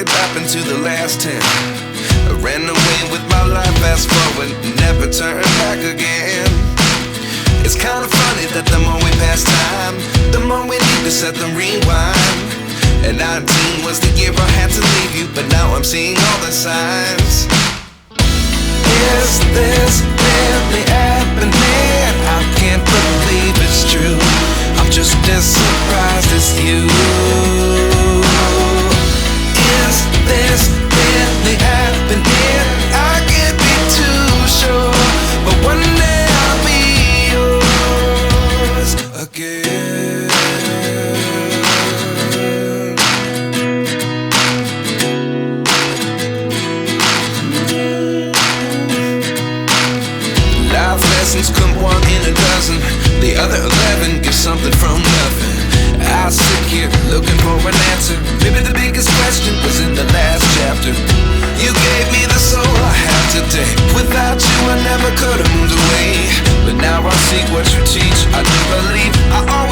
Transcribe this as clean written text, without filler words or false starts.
what happened to the last 10. I ran away with my life, fast forward, never turn back again. It's kind of funny that the more we pass time, the more we need to set them rewind. And 19 was the year I had to leave you, but now I'm seeing all the signs. Is this really happening? I can't believe it's true. I'm just as surprised as you. Is this really happening? I can't be too sure, but one day I'll be yours again. Life lessons come one in a dozen. The other 11 get something from nothing. I sit here looking for an answer. Maybe the biggest question was in the last chapter. You gave me the soul I have today. Without you I never could have moved away. But now I see what you teach. I do believe I always